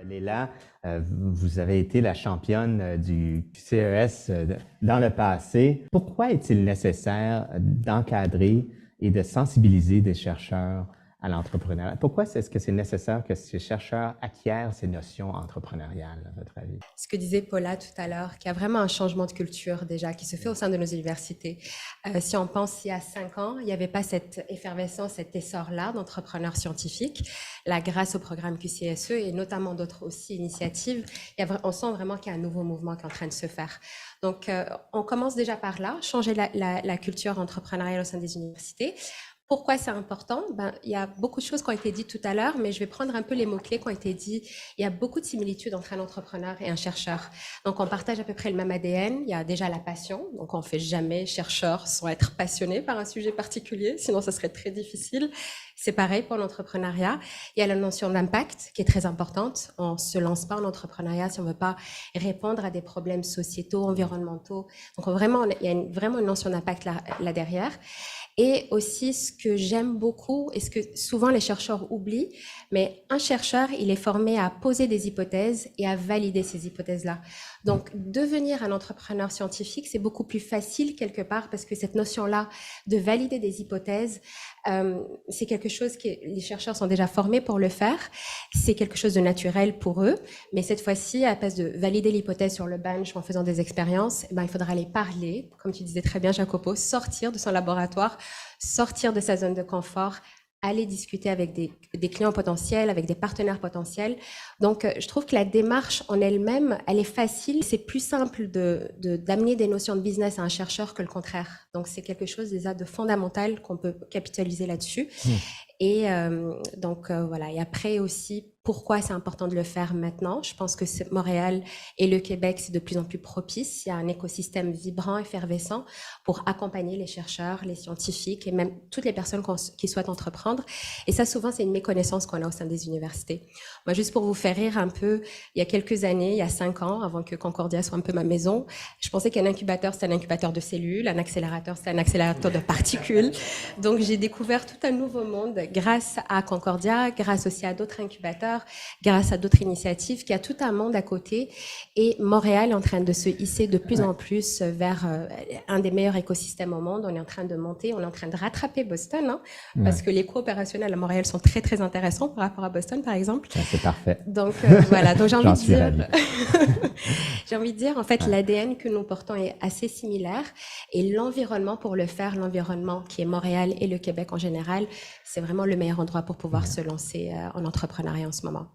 Léla, vous avez été la championne du CES dans le passé. Pourquoi est-il nécessaire d'encadrer et de sensibiliser des chercheurs à l'entrepreneuriat? Pourquoi est-ce que c'est nécessaire que ces chercheurs acquièrent ces notions entrepreneuriales, à votre avis? Ce que disait Paula tout à l'heure, qu'il y a vraiment un changement de culture déjà qui se fait au sein de nos universités. Si on pense il y a 5 ans, il n'y avait pas cette effervescence, cet essor-là d'entrepreneurs scientifiques. Là, grâce au programme QCSE et notamment d'autres aussi initiatives, on sent vraiment qu'il y a un nouveau mouvement qui est en train de se faire. Donc, on commence déjà par là, changer la culture entrepreneuriale au sein des universités. Pourquoi c'est important? Il y a beaucoup de choses qui ont été dites tout à l'heure, mais je vais prendre un peu les mots-clés qui ont été dits. Il y a beaucoup de similitudes entre un entrepreneur et un chercheur. Donc, on partage à peu près le même ADN. Il y a déjà la passion. Donc, on ne fait jamais chercheur sans être passionné par un sujet particulier. Sinon, ça serait très difficile. C'est pareil pour l'entrepreneuriat. Il y a la notion d'impact qui est très importante. On ne se lance pas en entrepreneuriat si on ne veut pas répondre à des problèmes sociétaux, environnementaux. Donc, vraiment, il y a vraiment une notion d'impact là derrière. Et aussi, ce que j'aime beaucoup et ce que souvent les chercheurs oublient, mais un chercheur, il est formé à poser des hypothèses et à valider ces hypothèses-là. Donc, devenir un entrepreneur scientifique, c'est beaucoup plus facile quelque part parce que cette notion-là de valider des hypothèses, c'est quelque chose que les chercheurs sont déjà formés pour le faire. C'est quelque chose de naturel pour eux. Mais cette fois-ci, à la place de valider l'hypothèse sur le bench en faisant des expériences, il faudra aller parler, comme tu disais très bien, Jacopo, sortir de son laboratoire, sortir de sa zone de confort, aller discuter avec des clients potentiels, avec des partenaires potentiels. Donc, je trouve que la démarche en elle-même, elle est facile. C'est plus simple d'amener des notions de business à un chercheur que le contraire. Donc, c'est quelque chose déjà de fondamental qu'on peut capitaliser là-dessus. Et voilà. Et après aussi, pourquoi c'est important de le faire maintenant? Je pense que Montréal et le Québec, c'est de plus en plus propice. Il y a un écosystème vibrant, effervescent pour accompagner les chercheurs, les scientifiques et même toutes les personnes qui souhaitent entreprendre. Et ça, souvent, c'est une méconnaissance qu'on a au sein des universités. Moi, juste pour vous faire rire un peu, il y a quelques années, il y a 5 ans, avant que Concordia soit un peu ma maison, je pensais qu'un incubateur, c'était un incubateur de cellules, un accélérateur, c'était un accélérateur de particules. Donc, j'ai découvert tout un nouveau monde grâce à Concordia, grâce aussi à d'autres incubateurs, grâce à d'autres initiatives, qu'il y a tout un monde à côté. Et Montréal est en train de se hisser de plus en plus vers un des meilleurs écosystèmes au monde. On est en train de monter, on est en train de rattraper Boston, parce que les coûts opérationnels à Montréal sont très, très intéressants par rapport à Boston, par exemple. C'est parfait. Donc, voilà. Donc, j'ai envie de dire, j'ai envie de dire, en fait, l'ADN que nous portons est assez similaire et l'environnement pour le faire, l'environnement qui est Montréal et le Québec en général, c'est vraiment le meilleur endroit pour pouvoir se lancer en entrepreneuriat en ce moment.